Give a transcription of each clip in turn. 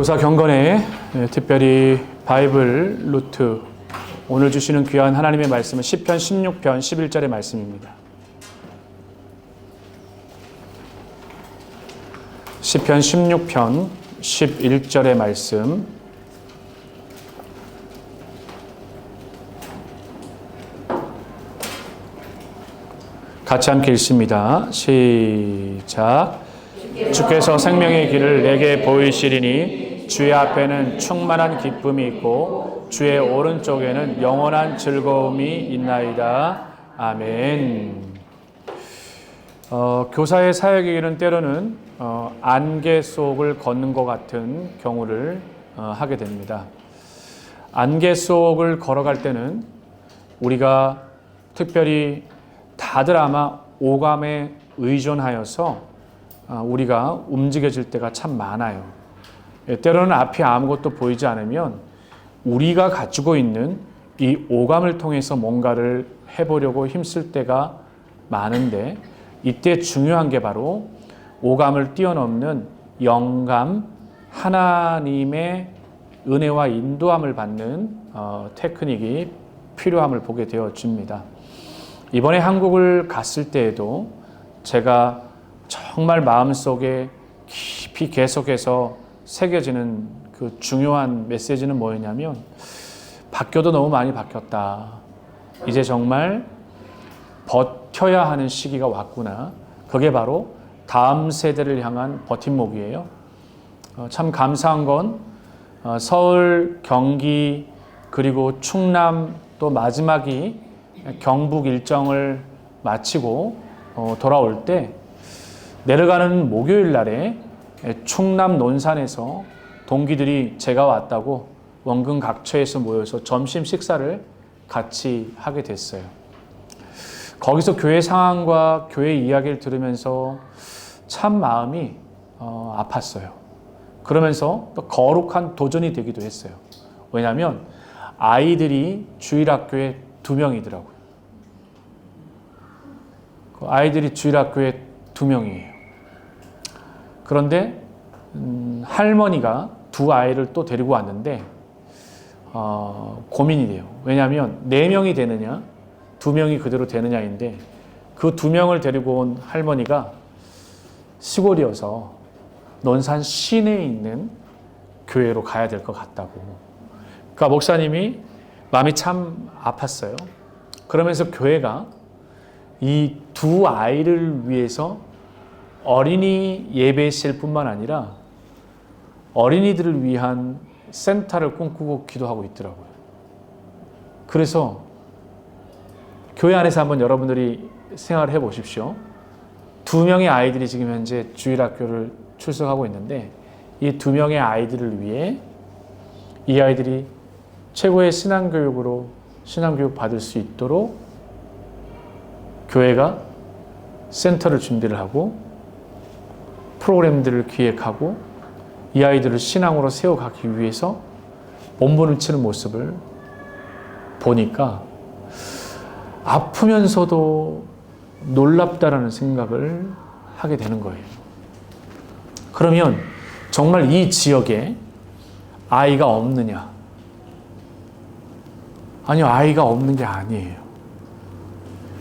교사 경건의 특별히 바이블 루트, 오늘 주시는 귀한 하나님의 말씀은 시편 16편 11절의 말씀입니다. 시편 16편 11절의 말씀, 같이 함께 읽습니다. 시작. 주께서 생명의 길을 내게 보이시리니 주의 앞에는 충만한 기쁨이 있고 주의 오른쪽에는 영원한 즐거움이 있나이다. 아멘. 교사의 사역의 길은 때로는 안개 속을 걷는 것 같은 경우를 하게 됩니다. 안개 속을 걸어갈 때는 우리가 특별히 다들 아마 오감에 의존하여서 우리가 움직여질 때가 참 많아요. 때로는 앞이 아무것도 보이지 않으면 우리가 가지고 있는 이 오감을 통해서 뭔가를 해보려고 힘쓸 때가 많은데, 이때 중요한 게 바로 오감을 뛰어넘는 영감, 하나님의 은혜와 인도함을 받는 테크닉이 필요함을 보게 되어집니다. 이번에 한국을 갔을 때에도 제가 정말 마음속에 깊이 계속해서 새겨지는 그 중요한 메시지는 뭐였냐면, 바뀌어도 너무 많이 바뀌었다. 이제 정말 버텨야 하는 시기가 왔구나. 그게 바로 다음 세대를 향한 버팀목이에요. 참 감사한 건 서울, 경기, 그리고 충남, 또 마지막이 경북 일정을 마치고 돌아올 때 내려가는 목요일 날에 충남 논산에서 동기들이 제가 왔다고 원근 각처에서 모여서 점심 식사를 같이 하게 됐어요. 거기서 교회 상황과 교회 이야기를 들으면서 참 마음이 아팠어요. 그러면서 또 거룩한 도전이 되기도 했어요. 왜냐하면 아이들이 주일학교에 2명이더라고요. 그 아이들이 주일학교에 2명이에요. 그런데 할머니가 2 아이를 또 데리고 왔는데 고민이 돼요. 왜냐하면 4명이 되느냐 2명이 그대로 되느냐인데, 그 2명을 데리고 온 할머니가 시골이어서 논산 시내에 있는 교회로 가야 될 것 같다고. 그러니까 목사님이 마음이 참 아팠어요. 그러면서 교회가 이 2 아이를 위해서 어린이 예배실 뿐만 아니라 어린이들을 위한 센터를 꿈꾸고 기도하고 있더라고요. 그래서 교회 안에서 한번 여러분들이 생각을 해 보십시오. 2명의 아이들이 지금 현재 주일학교를 출석하고 있는데, 이 2명의 아이들을 위해 이 아이들이 최고의 신앙교육으로 신앙교육 받을 수 있도록 교회가 센터를 준비를 하고 프로그램들을 기획하고 이 아이들을 신앙으로 세워가기 위해서 몸부림을 치는 모습을 보니까 아프면서도 놀랍다라는 생각을 하게 되는 거예요. 그러면 정말 이 지역에 아이가 없느냐? 아니요, 아이가 없는 게 아니에요.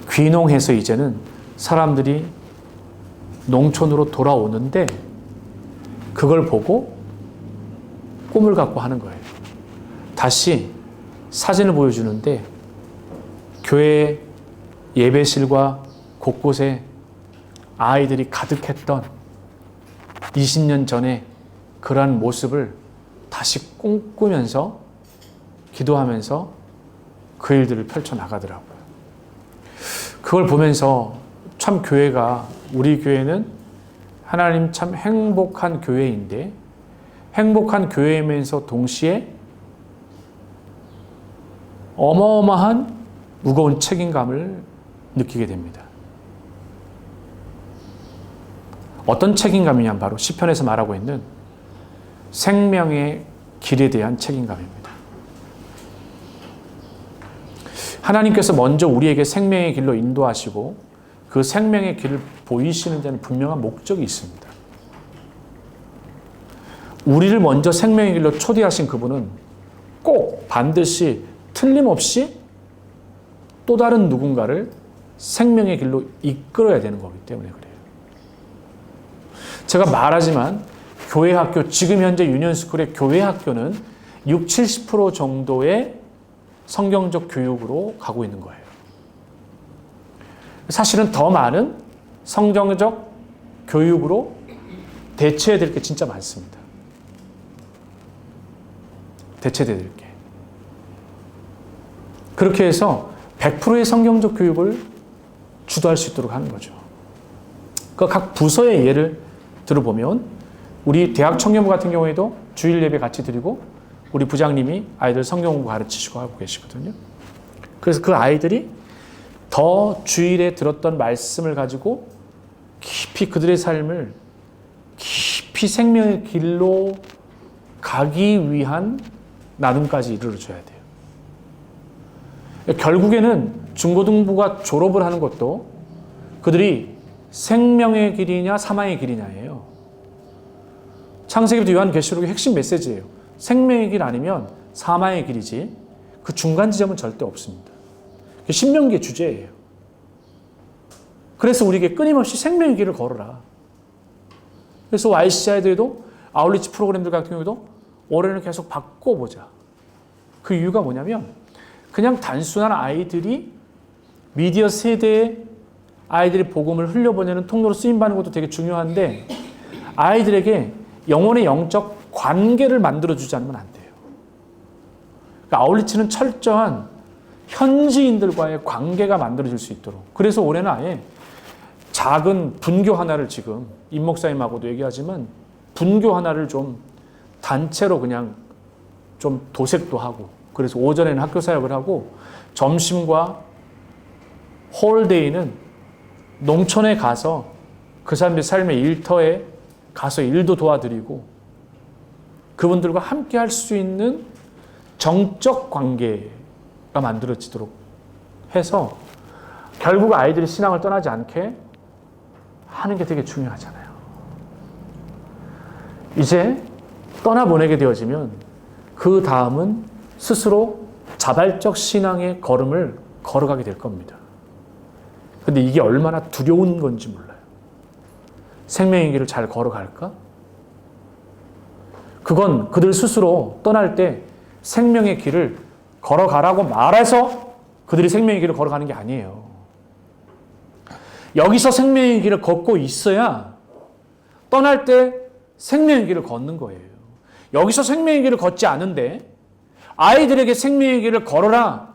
귀농해서 이제는 사람들이 농촌으로 돌아오는데 그걸 보고 꿈을 갖고 하는 거예요. 다시 사진을 보여주는데 교회 예배실과 곳곳에 아이들이 가득했던 20년 전에 그러한 모습을 다시 꿈꾸면서 기도하면서 그 일들을 펼쳐나가더라고요. 그걸 보면서 참 교회가, 우리 교회는 하나님 참 행복한 교회인데, 행복한 교회이면서 동시에 어마어마한 무거운 책임감을 느끼게 됩니다. 어떤 책임감이냐면 바로 시편에서 말하고 있는 생명의 길에 대한 책임감입니다. 하나님께서 먼저 우리에게 생명의 길로 인도하시고 그 생명의 길을 보이시는 데는 분명한 목적이 있습니다. 우리를 먼저 생명의 길로 초대하신 그분은 꼭 반드시 틀림없이 또 다른 누군가를 생명의 길로 이끌어야 되는 거기 때문에 그래요. 제가 말하지만 교회 학교, 지금 현재 유년스쿨의 교회 학교는 60-70% 정도의 성경적 교육으로 가고 있는 거예요. 사실은 더 많은 성경적 교육으로 대체해야 될 게 진짜 많습니다. 대체해야 될 게. 그렇게 해서 100%의 성경적 교육을 주도할 수 있도록 하는 거죠. 그 각 부서의 예를 들어보면 우리 대학 청년부 같은 경우에도 주일 예배 같이 드리고 우리 부장님이 아이들 성경 공부 가르치시고 하고 계시거든요. 그래서 그 아이들이 더 주일에 들었던 말씀을 가지고 깊이 그들의 삶을 깊이 생명의 길로 가기 위한 나눔까지 이르러줘야 돼요. 결국에는 중고등부가 졸업을 하는 것도 그들이 생명의 길이냐 사망의 길이냐예요. 창세기부터 요한계시록의 핵심 메시지예요. 생명의 길 아니면 사망의 길이지 그 중간 지점은 절대 없습니다. 그게 신명기의 주제예요. 그래서 우리에게 끊임없이 생명의 길을 걸어라. 그래서 YC 아이들도 아울리치 프로그램들 같은 경우도 올해는 계속 바꿔보자. 그 이유가 뭐냐면 그냥 단순한 아이들이 미디어 세대에 아이들이 복음을 흘려보내는 통로로 쓰임받는 것도 되게 중요한데 아이들에게 영혼의 영적 관계를 만들어주지 않으면 안 돼요. 그러니까 아울리치는 철저한 현지인들과의 관계가 만들어질 수 있도록. 그래서 올해는 아예 작은 분교 하나를 지금 임 목사님하고도 얘기하지만 분교 하나를 좀 단체로 그냥 좀 도색도 하고 그래서 오전에는 학교 사역을 하고 점심과 홀데이는 농촌에 가서 그 사람들의 삶의 일터에 가서 일도 도와드리고 그분들과 함께 할 수 있는 정적 관계가 만들어지도록 해서 결국 아이들이 신앙을 떠나지 않게 하는 게 되게 중요하잖아요. 이제 떠나보내게 되어지면 그 다음은 스스로 자발적 신앙의 걸음을 걸어가게 될 겁니다. 근데 이게 얼마나 두려운 건지 몰라요. 생명의 길을 잘 걸어갈까? 그건 그들 스스로 떠날 때 생명의 길을 걸어가라고 말해서 그들이 생명의 길을 걸어가는 게 아니에요. 여기서 생명의 길을 걷고 있어야 떠날 때 생명의 길을 걷는 거예요. 여기서 생명의 길을 걷지 않은데 아이들에게 생명의 길을 걸어라.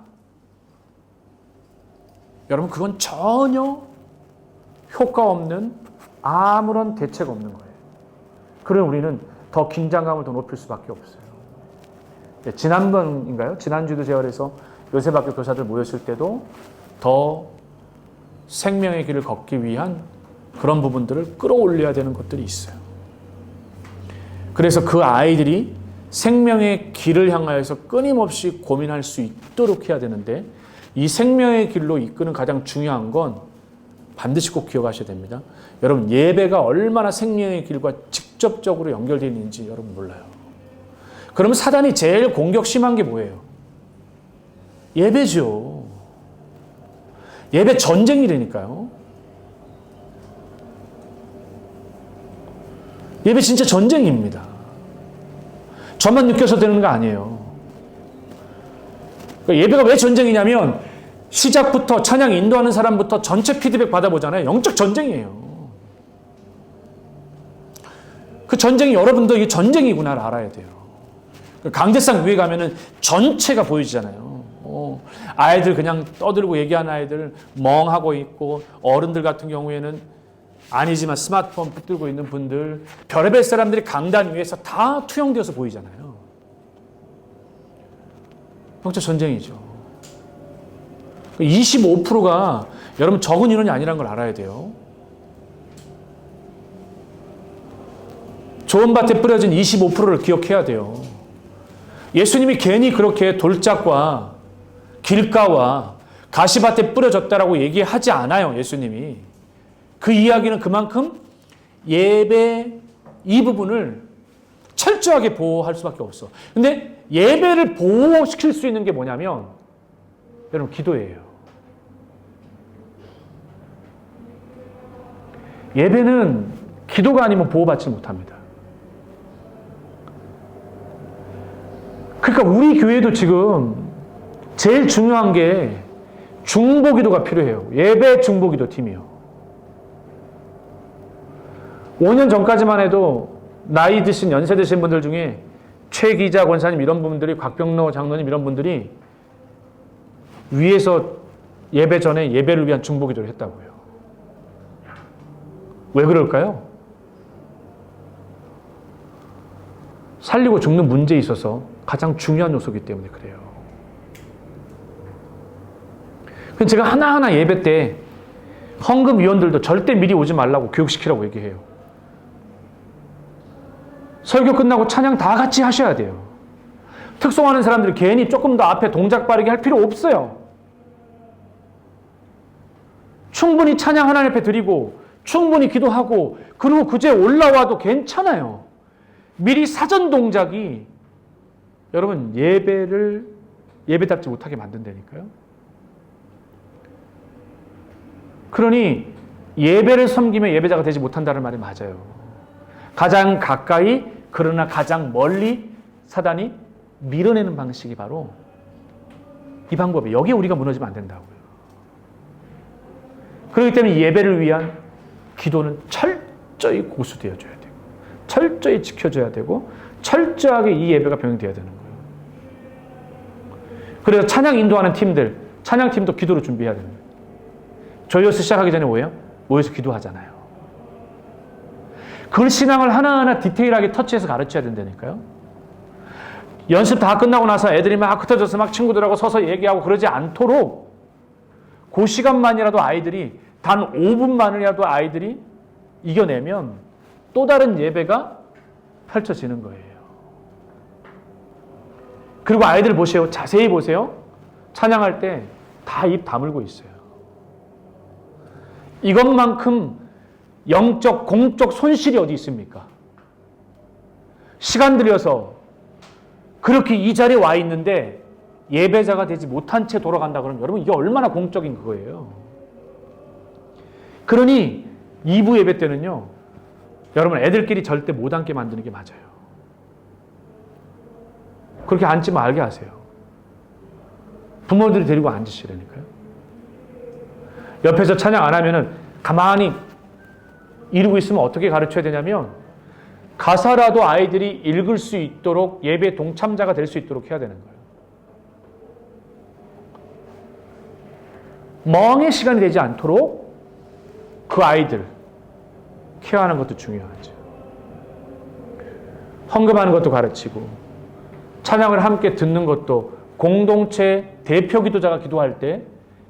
여러분 그건 전혀 효과 없는 아무런 대책 없는 거예요. 그럼 우리는 더 긴장감을 더 높일 수밖에 없어요. 지난번인가요? 지난주도 제가 요셉학교 교사들 모였을 때도 더 생명의 길을 걷기 위한 그런 부분들을 끌어올려야 되는 것들이 있어요. 그래서 그 아이들이 생명의 길을 향하여서 끊임없이 고민할 수 있도록 해야 되는데 이 생명의 길로 이끄는 가장 중요한 건 반드시 꼭 기억하셔야 됩니다. 여러분 예배가 얼마나 생명의 길과 직접적으로 연결되어 있는지 여러분 몰라요. 그러면 사단이 제일 공격 심한 게 뭐예요? 예배죠. 예배 전쟁이라니까요. 예배 진짜 전쟁입니다. 저만 느껴서 되는 거 아니에요. 그러니까 예배가 왜 전쟁이냐면 시작부터 찬양 인도하는 사람부터 전체 피드백 받아보잖아요. 영적 전쟁이에요. 그 전쟁이 여러분도 이게 전쟁이구나를 알아야 돼요. 강대상 위에 가면은 전체가 보이잖아요. 아이들 그냥 떠들고 얘기하는 아이들 멍하고 있고 어른들 같은 경우에는 아니지만 스마트폰 붙들고 있는 분들 별의별 사람들이 강단 위에서 다 투영되어서 보이잖아요. 영적 전쟁이죠. 25%가 여러분 적은 인원이 아니라는 걸 알아야 돼요. 좋은 밭에 뿌려진 25%를 기억해야 돼요. 예수님이 괜히 그렇게 돌짝과 길가와 가시밭에 뿌려졌다라고 얘기하지 않아요. 예수님이. 그 이야기는 그만큼 예배 이 부분을 철저하게 보호할 수밖에 없어. 근데 예배를 보호시킬 수 있는 게 뭐냐면 여러분 기도예요. 예배는 기도가 아니면 보호받지 못합니다. 그러니까 우리 교회도 지금 제일 중요한 게 중보기도가 필요해요. 예배 중보기도 팀이요. 5년 전까지만 해도 나이 드신 연세 드신 분들 중에 최 기자 권사님 이런 분들이 곽병로 장로님 이런 분들이 위에서 예배 전에 예배를 위한 중보기도를 했다고요. 왜 그럴까요? 살리고 죽는 문제에 있어서 가장 중요한 요소이기 때문에 그래요. 그래서 제가 하나하나 예배 때 헌금위원들도 절대 미리 오지 말라고 교육시키라고 얘기해요. 설교 끝나고 찬양 다 같이 하셔야 돼요. 특송하는 사람들이 괜히 조금 더 앞에 동작 빠르게 할 필요 없어요. 충분히 찬양 하나님 앞에 드리고 충분히 기도하고 그리고 그제 올라와도 괜찮아요. 미리 사전 동작이 여러분 예배를 예배답지 못하게 만든다니까요. 그러니 예배를 섬기며 예배자가 되지 못한다는 말이 맞아요. 가장 가까이 그러나 가장 멀리 사단이 밀어내는 방식이 바로 이 방법이에요. 여기에 우리가 무너지면 안 된다고요. 그렇기 때문에 예배를 위한 기도는 철저히 고수되어져야 되고 철저히 지켜져야 되고 철저하게 이 예배가 병행되어야 되는 거예요. 그래서 찬양 인도하는 팀들, 찬양팀도 기도로 준비해야 되는 거예요. 조이어스 시작하기 전에 뭐예요? 모여서 기도하잖아요. 그걸 신앙을 하나하나 디테일하게 터치해서 가르쳐야 된다니까요. 연습 다 끝나고 나서 애들이 막 흩어져서 막 친구들하고 서서 얘기하고 그러지 않도록 그 시간만이라도 아이들이 단 5분만이라도 아이들이 이겨내면 또 다른 예배가 펼쳐지는 거예요. 그리고 아이들 보세요. 자세히 보세요. 찬양할 때 다 입 다물고 있어요. 이것만큼 영적, 공적 손실이 어디 있습니까? 시간 들여서 그렇게 이 자리에 와 있는데 예배자가 되지 못한 채 돌아간다 그러면 여러분 이게 얼마나 공적인 그거예요. 그러니 2부 예배 때는요. 여러분 애들끼리 절대 못 앉게 만드는 게 맞아요. 그렇게 앉지 말게 하세요. 부모들이 데리고 앉으시라니까요. 옆에서 찬양 안 하면은 가만히 이러고 있으면 어떻게 가르쳐야 되냐면 가사라도 아이들이 읽을 수 있도록 예배 동참자가 될 수 있도록 해야 되는 거예요. 멍의 시간이 되지 않도록 그 아이들 케어하는 것도 중요하죠. 헌금하는 것도 가르치고 찬양을 함께 듣는 것도 공동체 대표 기도자가 기도할 때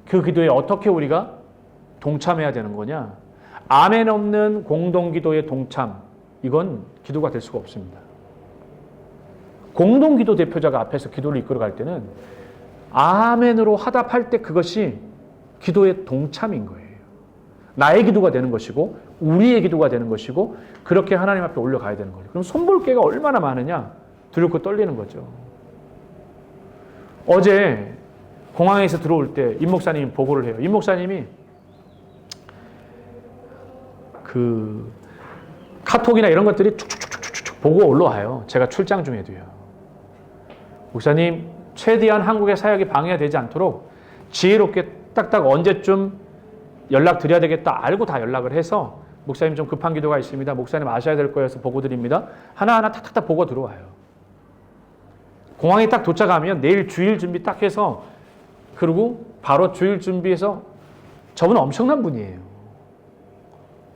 그 기도에 어떻게 우리가 동참해야 되는 거냐. 아멘 없는 공동기도의 동참, 이건 기도가 될 수가 없습니다. 공동기도 대표자가 앞에서 기도를 이끌어갈 때는 아멘으로 화답할 때 그것이 기도의 동참인 거예요. 나의 기도가 되는 것이고 우리의 기도가 되는 것이고 그렇게 하나님 앞에 올려가야 되는 거예요. 그럼 손볼게가 얼마나 많으냐? 두렵고 떨리는 거죠. 어제 공항에서 들어올 때 임 목사님이 보고를 해요. 임 목사님이 그 카톡이나 이런 것들이 축축축축축 보고 올라와요. 제가 출장 중에도요. 목사님, 최대한 한국의 사역이 방해가 되지 않도록 지혜롭게 딱딱 언제쯤 연락드려야 되겠다 알고 다 연락을 해서 목사님 좀 급한 기도가 있습니다. 목사님 아셔야 될 거여서 보고 드립니다. 하나하나 탁탁탁 보고 들어와요. 공항에 딱 도착하면 내일 주일 준비 딱 해서 그리고 바로 주일 준비해서 저분은 엄청난 분이에요.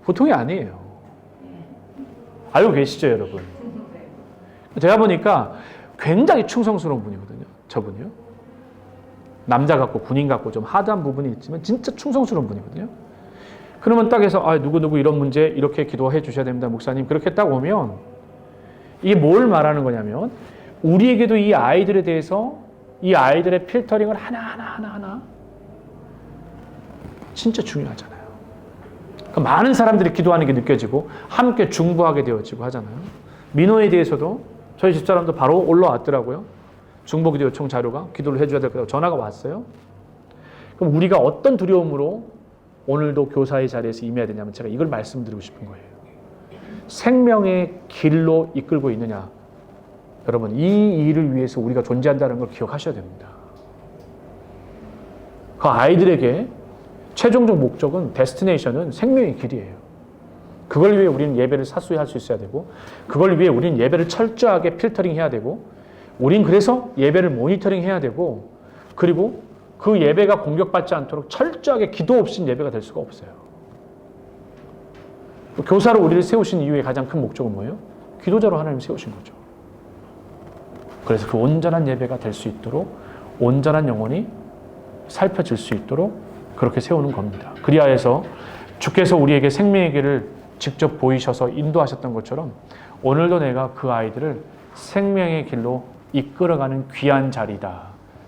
보통이 아니에요. 알고 계시죠, 여러분? 제가 보니까 굉장히 충성스러운 분이거든요. 저분이요. 남자 같고 군인 같고 좀 하드한 부분이 있지만 진짜 충성스러운 분이거든요. 그러면 딱 해서 누구누구 이런 문제 이렇게 기도해 주셔야 됩니다. 목사님. 그렇게 딱 오면 이게 뭘 말하는 거냐면 우리에게도 이 아이들에 대해서 이 아이들의 필터링을 하나하나 진짜 중요하잖아요. 그러니까 많은 사람들이 기도하는 게 느껴지고 함께 중보하게 되어지고 하잖아요. 민호에 대해서도 저희 집사람도 바로 올라왔더라고요. 중보기도 요청 자료가 기도를 해줘야 될 거라고 전화가 왔어요. 그럼 우리가 어떤 두려움으로 오늘도 교사의 자리에서 임해야 되냐면 제가 이걸 말씀드리고 싶은 거예요. 생명의 길로 이끌고 있느냐. 여러분 이 일을 위해서 우리가 존재한다는 걸 기억하셔야 됩니다. 그 아이들에게 최종적 목적은 데스티네이션은 생명의 길이에요. 그걸 위해 우리는 예배를 사수할 수 있어야 되고 그걸 위해 우리는 예배를 철저하게 필터링해야 되고 우린 그래서 예배를 모니터링해야 되고 그리고 그 예배가 공격받지 않도록 철저하게 기도 없이는 예배가 될 수가 없어요. 교사로 우리를 세우신 이유의 가장 큰 목적은 뭐예요? 기도자로 하나님 세우신 거죠. 그래서 그 온전한 예배가 될 수 있도록 온전한 영혼이 살펴질 수 있도록 그렇게 세우는 겁니다. 그리하여서 주께서 우리에게 생명의 길을 직접 보이셔서 인도하셨던 것처럼 오늘도 내가 그 아이들을 생명의 길로 이끌어가는 귀한 자리다.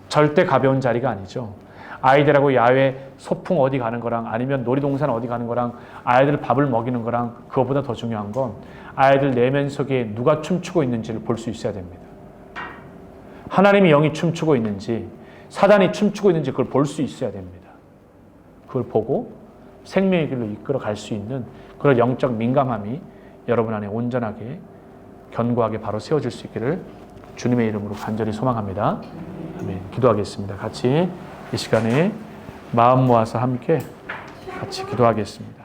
절대 가벼운 자리가 아니죠. 아이들하고 야외 소풍 어디 가는 거랑 아니면 놀이동산 어디 가는 거랑 아이들 밥을 먹이는 거랑 그것보다 더 중요한 건 아이들 내면 속에 누가 춤추고 있는지를 볼 수 있어야 됩니다. 하나님의 영이 춤추고 있는지 사단이 춤추고 있는지 그걸 볼 수 있어야 됩니다. 그걸 보고 생명의 길로 이끌어 갈 수 있는 그런 영적 민감함이 여러분 안에 온전하게 견고하게 바로 세워질 수 있기를 주님의 이름으로 간절히 소망합니다. 아멘. 기도하겠습니다. 같이 이 시간에 마음 모아서 함께 같이 기도하겠습니다.